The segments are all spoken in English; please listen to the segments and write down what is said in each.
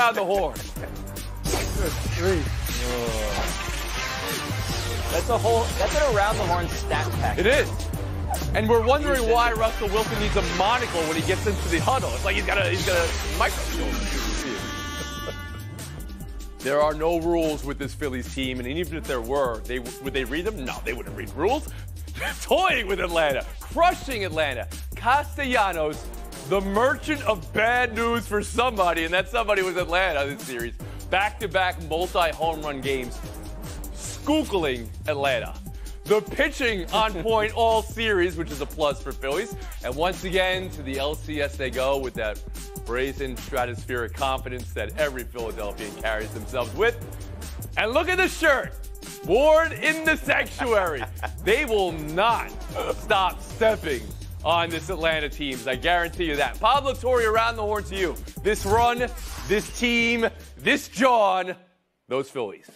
around the horn. That's an around the horn stat pack. It is. And we're wondering why Russell Wilson needs a monocle when he gets into the huddle. It's like he's got a microscope. There are no rules with this Phillies team, and even if there were, would they read them? No, they wouldn't read rules. Toying with Atlanta, crushing Atlanta. Castellanos, the merchant of bad news for somebody, and that somebody was Atlanta this series. Back-to-back multi-home run games, skookling Atlanta. The pitching on point all series, which is a plus for Phillies. And once again, to the LCS they go with that brazen stratospheric confidence that every Philadelphian carries themselves with. And look at the shirt. Worn in the sanctuary. They will not stop stepping on this Atlanta team. I guarantee you that. Pablo Torre, around the horn to you. This run, this team, this John, those Phillies.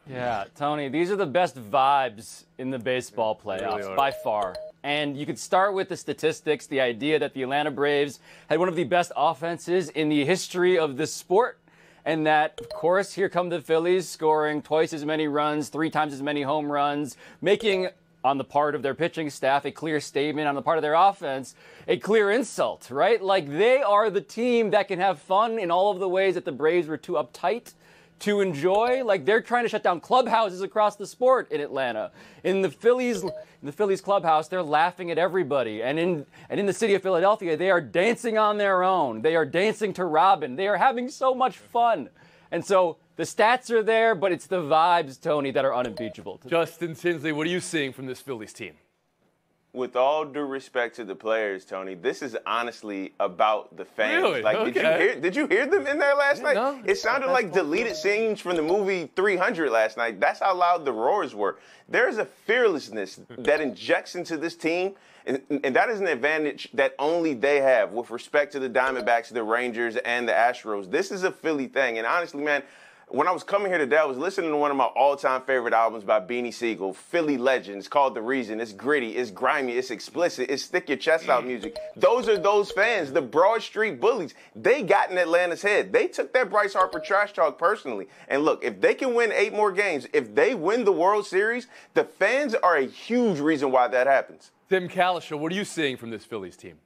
Yeah, Tony, these are the best vibes in the baseball playoffs, really by far. And you could start with the statistics, the idea that the Atlanta Braves had one of the best offenses in the history of this sport. And that, of course, here come the Phillies scoring twice as many runs, 3 times as many home runs, making, on the part of their pitching staff, a clear statement, on the part of their offense, a clear insult, right? Like, they are the team that can have fun in all of the ways that the Braves were too uptight to enjoy. Like, they're trying to shut down clubhouses across the sport in Atlanta. In the Phillies clubhouse, they're laughing at everybody. And in the city of Philadelphia, they are dancing on their own. They are dancing to Robin. They are having so much fun. And so the stats are there, but it's the vibes, Tony, that are unimpeachable. Justin Tinsley, what are you seeing from this Phillies team? With all due respect to the players, Tony, this is honestly about the fans. Really? Like, Okay. did you hear them in there last night? No. It sounded like deleted scenes from the movie 300 last night. That's how loud the roars were. There's a fearlessness that injects into this team, and that is an advantage that only they have with respect to the Diamondbacks, the Rangers, and the Astros. This is a Philly thing, and honestly, man, when I was coming here today, I was listening to one of my all-time favorite albums by Beanie Siegel, Philly Legends, called The Reason. It's gritty, it's grimy, it's explicit, it's stick your chest out music. Those are those fans, the Broad Street Bullies. They got in Atlanta's head. They took that Bryce Harper trash talk personally. And look, if they can win 8 more games, if they win the World Series, the fans are a huge reason why that happens. Tim Kalisha, what are you seeing from this Phillies team?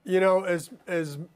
You know, as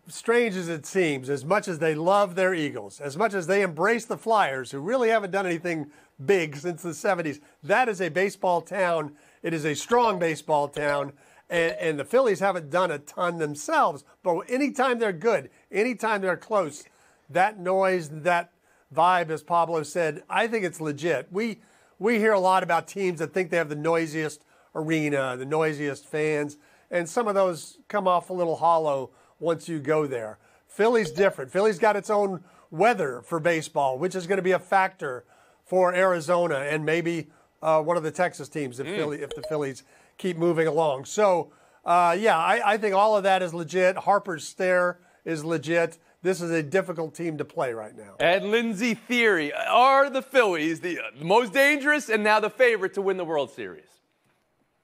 strange as it seems, as much as they love their Eagles, as much as they embrace the Flyers, who really haven't done anything big since the 70s, that is a baseball town. It is a strong baseball town, and the Phillies haven't done a ton themselves. But anytime they're good, anytime they're close, that noise, that vibe, as Pablo said, I think it's legit. We hear a lot about teams that think they have the noisiest arena, the noisiest fans. And some of those come off a little hollow once you go there. Philly's different. Philly's got its own weather for baseball, which is going to be a factor for Arizona and maybe one of the Texas teams if the Phillies keep moving along. So, I think all of that is legit. Harper's stare is legit. This is a difficult team to play right now. And Lindsey Theory, are the Phillies the most dangerous and now the favorite to win the World Series?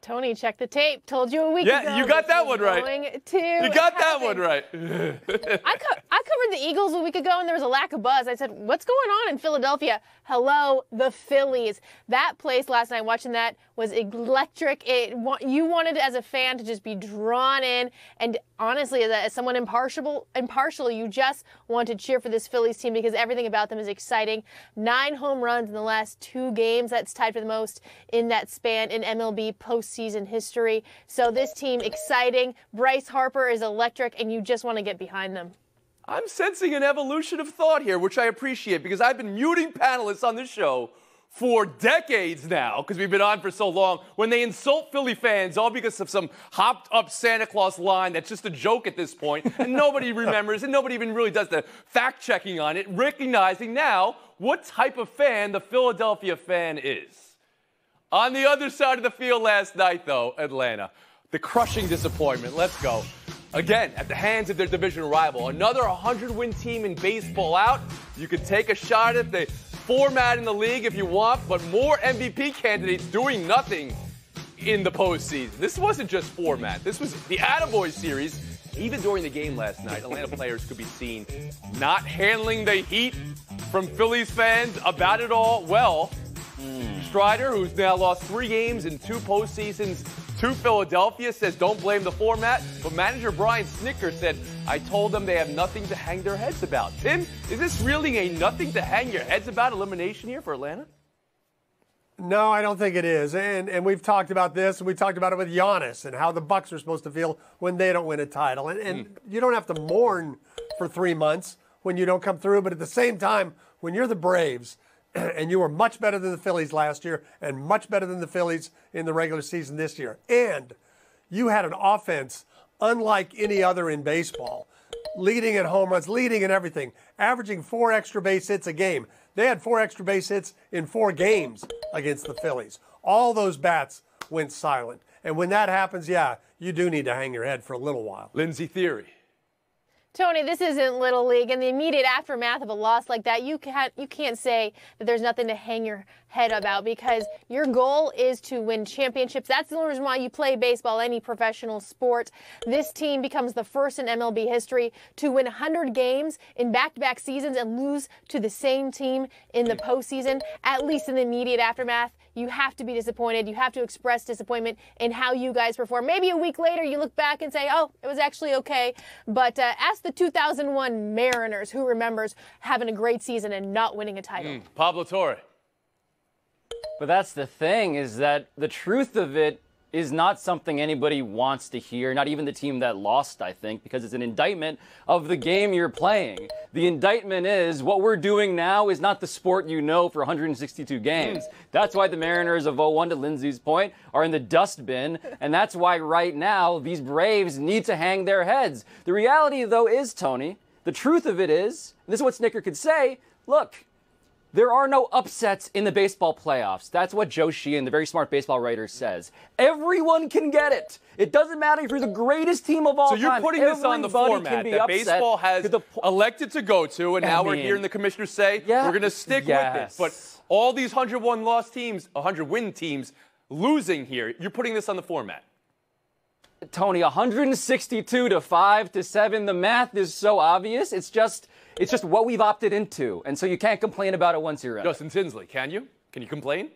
Tony, check the tape. Told you a week ago. Yeah, you got that one right. You got that one right. I covered the Eagles a week ago, and there was a lack of buzz. I said, what's going on in Philadelphia? Hello, the Phillies. That place last night, watching that, was electric. You wanted, as a fan, to just be drawn in. And honestly, as someone impartial, you just want to cheer for this Phillies team because everything about them is exciting. 9 home runs in the last 2 games. That's tied for the most in that span in MLB postseason history. So this team, exciting. Bryce Harper is electric, and you just want to get behind them. I'm sensing an evolution of thought here, which I appreciate because I've been muting panelists on this show for decades now, because we've been on for so long, when they insult Philly fans all because of some hopped-up Santa Claus line that's just a joke at this point, and nobody remembers, and nobody even really does the fact-checking on it, recognizing now what type of fan the Philadelphia fan is. On the other side of the field last night, though, Atlanta, the crushing disappointment. Let's go. Again, at the hands of their division rival. Another 100-win team in baseball out. You can take a shot at the format in the league if you want, but more MVP candidates doing nothing in the postseason. This wasn't just format. This was the Attaboy series. even during the game last night, Atlanta players could be seen not handling the heat from Phillies fans about it all well. Strider, who's now lost 3 games in 2 postseasons to Philadelphia, says don't blame the format. But manager Brian Snitker said, I told them they have nothing to hang their heads about. Tim, is this really a nothing to hang your heads about elimination here for Atlanta? No, I don't think it is. And we've talked about this, and we talked about it with Giannis and how the Bucks are supposed to feel when they don't win a title. And you don't have to mourn for 3 months when you don't come through. But at the same time, when you're the Braves, and you were much better than the Phillies last year and much better than the Phillies in the regular season this year, and you had an offense unlike any other in baseball, leading in home runs, leading in everything, averaging 4 extra base hits a game. They had 4 extra base hits in 4 games against the Phillies. All those bats went silent. And when that happens, yeah, you do need to hang your head for a little while. Lindsay Theory. Tony, this isn't Little League. In the immediate aftermath of a loss like that, you can't say that there's nothing to hang your head about, because your goal is to win championships. That's the only reason why you play baseball, any professional sport. This team becomes the first in MLB history to win 100 games in back-to-back seasons and lose to the same team in the postseason. At least in the immediate aftermath, you have to be disappointed. You have to express disappointment in how you guys perform. Maybe a week later, you look back and say, oh, it was actually okay. But ask the 2001 Mariners, who remembers having a great season and not winning a title. Pablo Torre. But that's the thing, is that the truth of it is not something anybody wants to hear, not even the team that lost, I think, because it's an indictment of the game you're playing. The indictment is what we're doing now is not the sport you know for 162 games. That's why the Mariners of 01, to Lindsay's point, are in the dustbin, and that's why right now these Braves need to hang their heads. The reality, though, is, Tony, the truth of it is, and this is what Snitker could say, look, there are no upsets in the baseball playoffs. That's what Joe Sheehan, the very smart baseball writer, says. Everyone can get it. It doesn't matter if you're the greatest team of all time. So you're putting this on the format that baseball has elected to go to, and now we're hearing the commissioners say we're going to stick with it. But all these 101 loss teams, 100 win teams, losing here, you're putting this on the format. Tony, 162 to 5 to 7. The math is so obvious. It's just what we've opted into. And so you can't complain about it once you're in. Justin Tinsley, can you? Can you complain?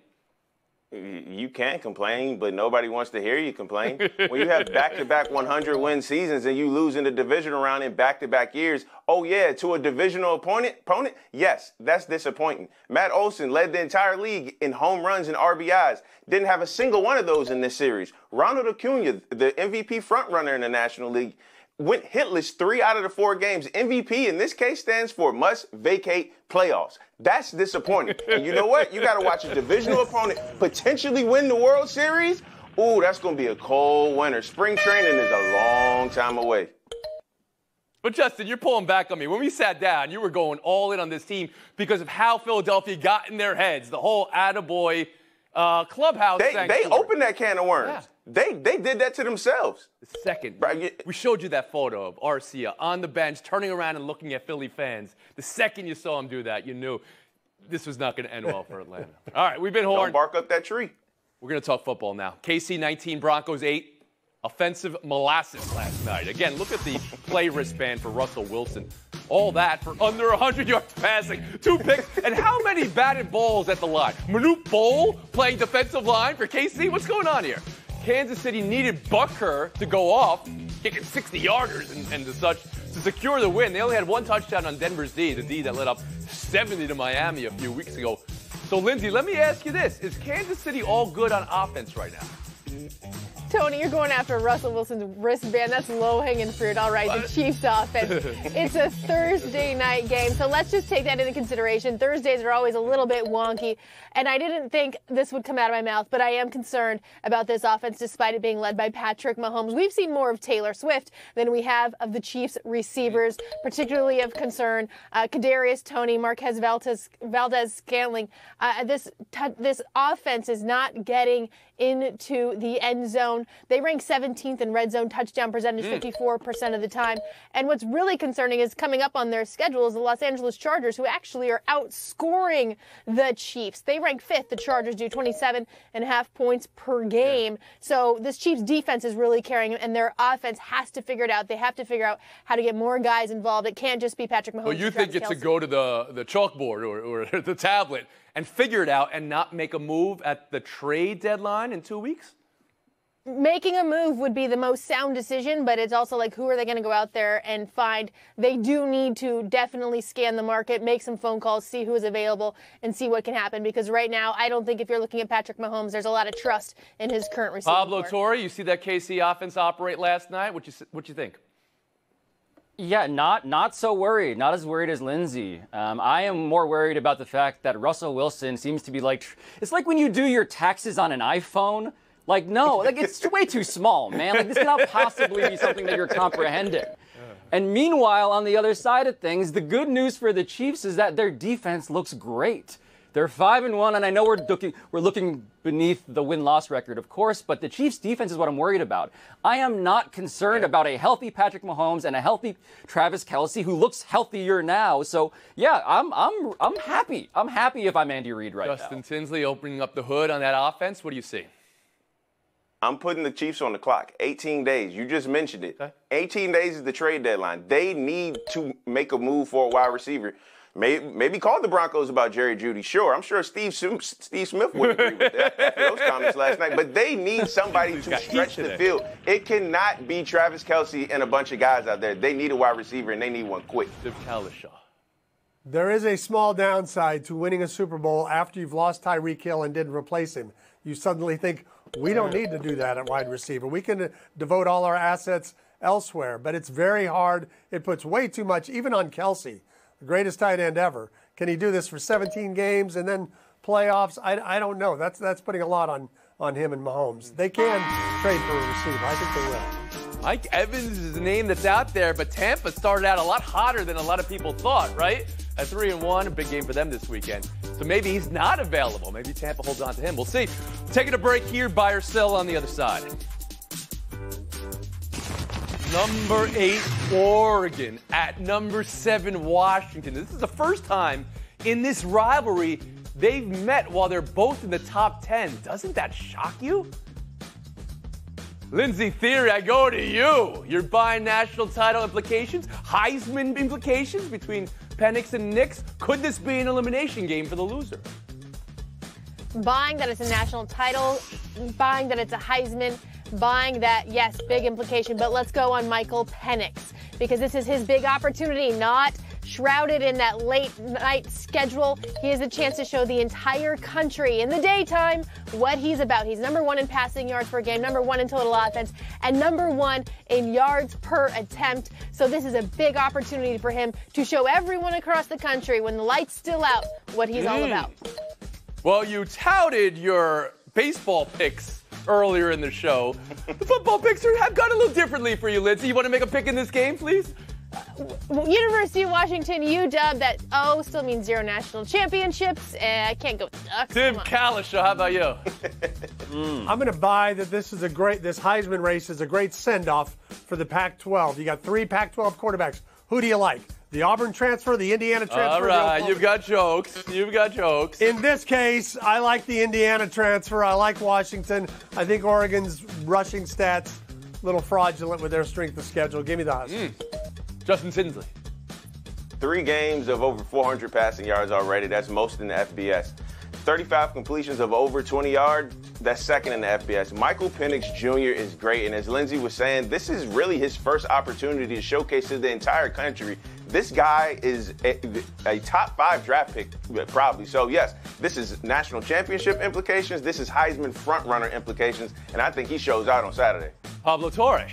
You can complain, but nobody wants to hear you complain. When you have back-to-back 100-win seasons and you lose in the divisional round in back-to-back years, oh, yeah, to a divisional opponent, yes, that's disappointing. Matt Olson led the entire league in home runs and RBIs. Didn't have a single one of those in this series. Ronald Acuna, the MVP frontrunner in the National League, went hitless 3 out of the 4 games. MVP in this case stands for must vacate playoffs. That's disappointing. And you know what? You got to watch a divisional opponent potentially win the World Series. Ooh, that's going to be a cold winter. Spring training is a long time away. But Justin, you're pulling back on me. When we sat down, you were going all in on this team because of how Philadelphia got in their heads, the whole attaboy clubhouse. They opened that can of worms. Yeah. They did that to themselves. The second, we showed you that photo of Arcia on the bench, turning around and looking at Philly fans. The second you saw him do that, you knew this was not going to end well for Atlanta. All right, we've been horned. Don't bark up that tree. We're going to talk football now. KC 19, Broncos 8. Offensive molasses last night. Again, look at the play wristband for Russell Wilson. All that for under 100 yards passing, 2 picks, and how many batted balls at the line? Manute Bol playing defensive line for KC? What's going on here? Kansas City needed Butker to go off, kicking 60-yarders and such to secure the win. They only had 1 touchdown on Denver's D, the D that led up 70 to Miami a few weeks ago. So, Lindsay, let me ask you this. Is Kansas City all good on offense right now? Tony, you're going after Russell Wilson's wristband. That's low-hanging fruit. All right, the Chiefs offense. It's a Thursday night game, so let's just take that into consideration. Thursdays are always a little bit wonky, and I didn't think this would come out of my mouth, but I am concerned about this offense despite it being led by Patrick Mahomes. We've seen more of Taylor Swift than we have of the Chiefs receivers, particularly of concern. Kadarius Toney, Marquez Valdez-Scantling. This offense is not getting into the end zone. zone. They rank 17th in red zone touchdown percentage 54% of the time. And what's really concerning is coming up on their schedule is the Los Angeles Chargers, who actually are outscoring the Chiefs. They rank 5th. The Chargers do 27.5 points per game. So this Chiefs defense is really carrying it, and their offense has to figure it out. They have to figure out how to get more guys involved. It can't just be Patrick Mahomes. Well, you think it's to go to the chalkboard or the tablet and figure it out and not make a move at the trade deadline in 2 weeks? Making a move would be the most sound decision, but it's also like, who are they going to go out there and find? They do need to definitely scan the market, make some phone calls, see who is available, and see what can happen. Because right now, I don't think if you're looking at Patrick Mahomes, there's a lot of trust in his current receiving Pablo core. Torre, you see that KC offense operate last night? What you think? Yeah, not so worried. Not as worried as Lindsay. I am more worried about the fact that Russell Wilson seems to be like, it's like when you do your taxes on an iPhone. Like, no, like it's way too small, man. Like this cannot possibly be something that you're comprehending. And meanwhile, on the other side of things, the good news for the Chiefs is that their defense looks great. They're 5-1, and I know we're looking beneath the win-loss record, of course, but the Chiefs' defense is what I'm worried about. I am not concerned about a healthy Patrick Mahomes and a healthy Travis Kelce, who looks healthier now. So yeah, I'm happy. I'm happy if I'm Andy Reid right now. Justin Tinsley opening up the hood on that offense. What do you see? I'm putting the Chiefs on the clock. 18 days. You just mentioned it. Okay. 18 days is the trade deadline. They need to make a move for a wide receiver. Maybe call the Broncos about Jerry Jeudy. Sure, I'm sure Steve Smith would agree with that after those comments last night. But they need somebody to stretch the field. It cannot be Travis Kelce and a bunch of guys out there. They need a wide receiver, and they need one quick. Tim Kalishaw. There is a small downside to winning a Super Bowl after you've lost Tyreek Hill and didn't replace him. You suddenly think, we don't need to do that at wide receiver. We can devote all our assets elsewhere. But it's very hard. It puts way too much, even on Kelce, the greatest tight end ever. Can he do this for 17 games and then playoffs? I don't know. That's putting a lot on him and Mahomes. They can trade for a receiver. I think they will. Mike Evans is a name that's out there, but Tampa started out a lot hotter than a lot of people thought, right? At 3-1, a big game for them this weekend. So maybe he's not available. Maybe Tampa holds on to him. We'll see. Taking a break here, buy or sell on the other side. Number 8, Oregon at number 7, Washington. This is the first time in this rivalry they've met while they're both in the top 10. Doesn't that shock you? Lindsay Theory, I go to you. You're buying national title implications, Heisman implications between Penix and Nix. Could this be an elimination game for the loser? Buying that it's a national title, buying that it's a Heisman, buying that, yes, big implication, but let's go on Michael Penix, because this is his big opportunity, not shrouded in that late night schedule. He has a chance to show the entire country in the daytime what he's about. He's number 1 in passing yards per game, number 1 in total offense, and number 1 in yards per attempt. So this is a big opportunity for him to show everyone across the country, when the light's still out, what he's all about. Well, you touted your baseball picks earlier in the show. The football picks have gone a little differently for you, Lindsay. You want to make a pick in this game, please? University of Washington, UW, that O still means 0 national championships. I can't go with the Ducks. Tim Kalishaw, how about you? I'm going to buy that this Heisman race is a great send-off for the Pac-12. You got 3 Pac-12 quarterbacks. Who do you like? The Auburn transfer, the Indiana transfer? All right, you've got jokes. You've got jokes. In this case, I like the Indiana transfer. I like Washington. I think Oregon's rushing stats a little fraudulent with their strength of schedule. Give me the Huskies. Justin Tinsley. 3 games of over 400 passing yards already. That's most in the FBS. 35 completions of over 20 yards. That's second in the FBS. Michael Penix Jr. is great. And as Lindsay was saying, this is really his first opportunity to showcase to the entire country. This guy is a top 5 draft pick, probably. So, yes, this is national championship implications. This is Heisman frontrunner implications. And I think he shows out on Saturday. Pablo Torre.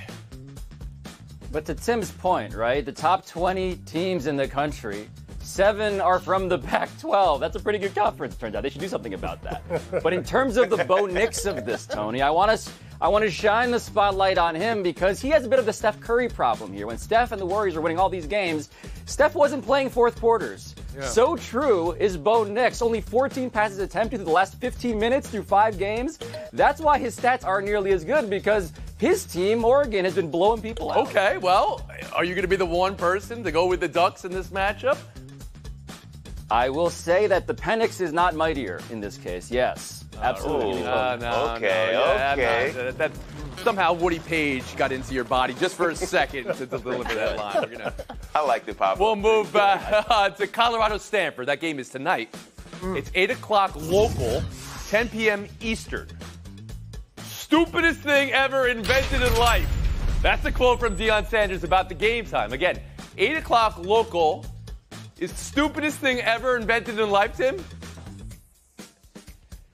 But to Tim's point, right, the top 20 teams in the country, 7 are from the Pac-12. That's a pretty good conference, turns out. They should do something about that. But in terms of the Bo Nix of this, Tony, I want to shine the spotlight on him because he has a bit of the Steph Curry problem here. When Steph and the Warriors are winning all these games, Steph wasn't playing fourth quarters. Yeah. So true is Bo Nix. Only 14 passes attempted through the last 15 minutes through 5 games. That's why his stats aren't nearly as good, because his team, Oregon, has been blowing people out. Okay, well, are you going to be the one person to go with the Ducks in this matchup? I will say that the Penix is not mightier in this case. Yes, absolutely. Okay. Somehow Woody Page got into your body just for a second to deliver that line. I like the pop. We'll move to Colorado Stanford. That game is tonight. It's 8 o'clock local, 10 p.m. Eastern. Stupidest thing ever invented in life. That's a quote from Deion Sanders about the game time. Again, 8 o'clock local is the stupidest thing ever invented in life, Tim?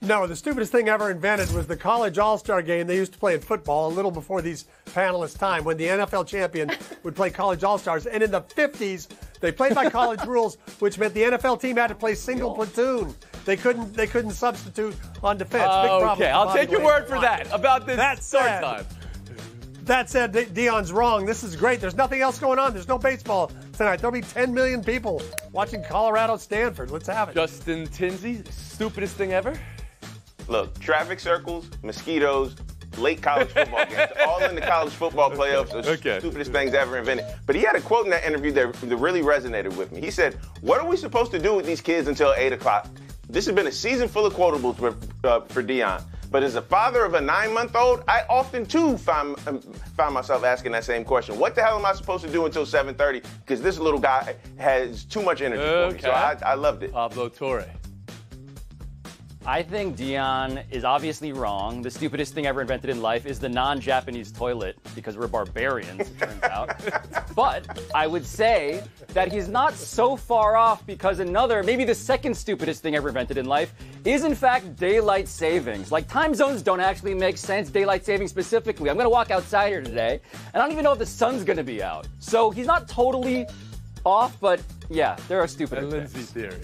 No, the stupidest thing ever invented was the college all-star game they used to play in football a little before these panelists' time, when the NFL champion would play college all-stars. And in the 50s, they played by college rules, which meant the NFL team had to play single platoon. They couldn't substitute on defense. Big problem. Okay, I'll take your word for that about this start time. That said, Deion's wrong. This is great. There's nothing else going on. There's no baseball tonight. There'll be 10 million people watching Colorado Stanford. Let's have it. Justin Tinsley, stupidest thing ever? Look, traffic circles, mosquitoes, late college football games, all in the college football playoffs are stupidest things ever invented. But he had a quote in that interview that really resonated with me. He said, "What are we supposed to do with these kids until 8 o'clock?" This has been a season full of quotables for Deion. But as a father of a 9-month-old, I often, too, find myself asking that same question. What the hell am I supposed to do until 7:30? Because this little guy has too much energy for me. So I loved it. Pablo Torre. I think Deion is obviously wrong. The stupidest thing ever invented in life is the non-Japanese toilet, because we're barbarians, it turns out. But I would say that he's not so far off, because maybe the second stupidest thing ever invented in life is, in fact, daylight savings. Like, time zones don't actually make sense, daylight savings specifically. I'm going to walk outside here today, and I don't even know if the sun's going to be out. So he's not totally off, but yeah, there are stupid things. Lindsay theory.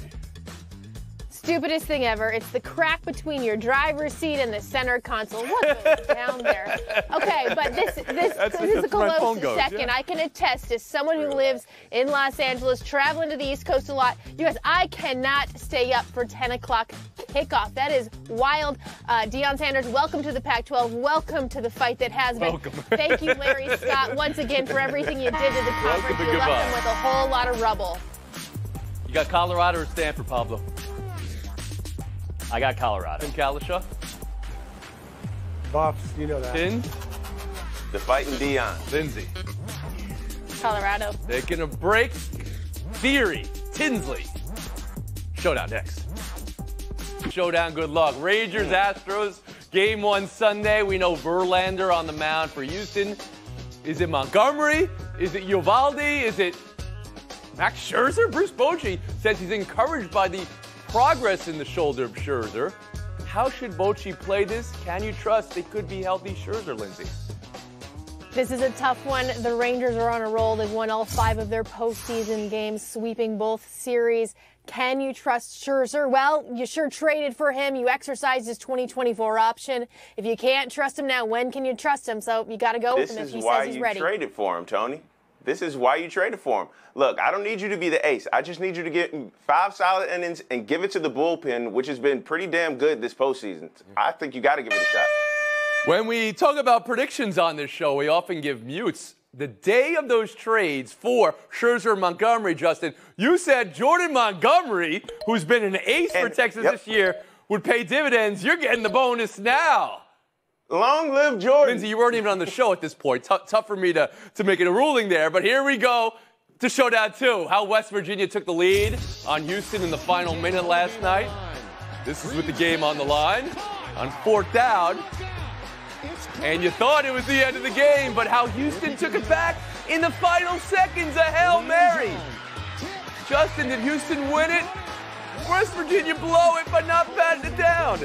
Stupidest thing ever. It's the crack between your driver's seat and the center console. What goes down there? Okay, but this is a close second. Yeah. I can attest, as someone who lives in Los Angeles, traveling to the East Coast a lot, you guys, I cannot stay up for 10 o'clock kickoff. That is wild. Deion Sanders, welcome to the Pac-12. Welcome to the fight that has been. Welcome. Thank you, Larry Scott, once again for everything you did to the conference. You left them with a whole lot of rubble. You got Colorado or Stanford, Pablo? I got Colorado. Tim Kalishaw? Buffs, you know that. Tin? The fighting Deion. Lindsay. Colorado. Taking a break. Theory. Tinsley. Showdown next. Showdown, good luck. Rangers, Astros. Game 1 Sunday. We know Verlander on the mound for Houston. Is it Montgomery? Is it Eovaldi? Is it Max Scherzer? Bruce Bochy says he's encouraged by the progress in the shoulder of Scherzer. How should Bochy play this? Can you trust it could be healthy Scherzer, Lindsay? This is a tough one. The Rangers are on a roll. They've won all 5 of their postseason games, sweeping both series. Can you trust Scherzer? Well, you sure traded for him. You exercised his 2024 option. If you can't trust him now, when can you trust him? So you got to go with him if he says he's ready. This is why you traded for him, Tony. This is why you traded for him. Look, I don't need you to be the ace. I just need you to get 5 solid innings and give it to the bullpen, which has been pretty damn good this postseason. I think you got to give it a shot. When we talk about predictions on this show, we often give mutes. The day of those trades for Scherzer and Montgomery, Justin, you said Jordan Montgomery, who's been an ace for Texas this year, would pay dividends. You're getting the bonus now. Long live Jordan. Lindsay, you weren't even on the show at this point. Tough for me to make a ruling there. But here we go to Showdown 2. How West Virginia took the lead on Houston in the final minute last night. This is with the game on the line. On 4th down. And you thought it was the end of the game, but how Houston took it back in the final seconds. A Hail Mary. Justin, did Houston win it? West Virginia blow it, but not bat it down.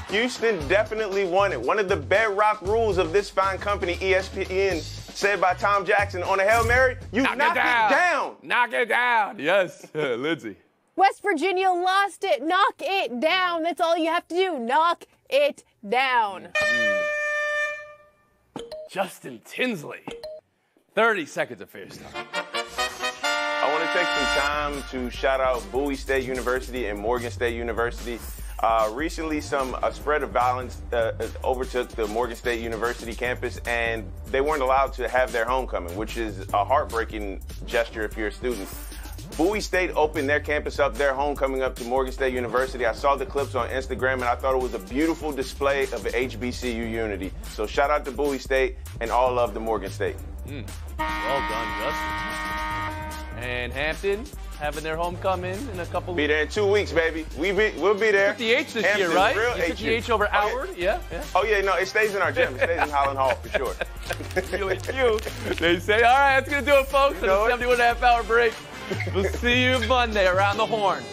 Houston definitely won it. One of the bedrock rules of this fine company, ESPN, said by Tom Jackson, on a Hail Mary, you knock it down. Knock it down. Yes, Lindsay. West Virginia lost it. Knock it down. That's all you have to do. Knock it down. Justin Tinsley. 30 seconds of face time. I want to take some time to shout out Bowie State University and Morgan State University. Recently, a spread of violence overtook the Morgan State University campus, and they weren't allowed to have their homecoming, which is a heartbreaking gesture if you're a student. Bowie State opened their campus up, their homecoming up to Morgan State University. I saw the clips on Instagram, and I thought it was a beautiful display of HBCU unity. So shout out to Bowie State and all love to Morgan State. Well done, Justin. And Hampton having their homecoming in a couple Be there in 2 weeks, baby. We'll be there. the H this Hampton's year, right? real You took the H over Howard? Yeah. Oh, yeah, no, it stays in our gym. It stays in Holland Hall for sure. Feeling cute. They say, all right, that's going to do it, folks. You know On a 71.5 hour break. We'll see you Monday around the horn.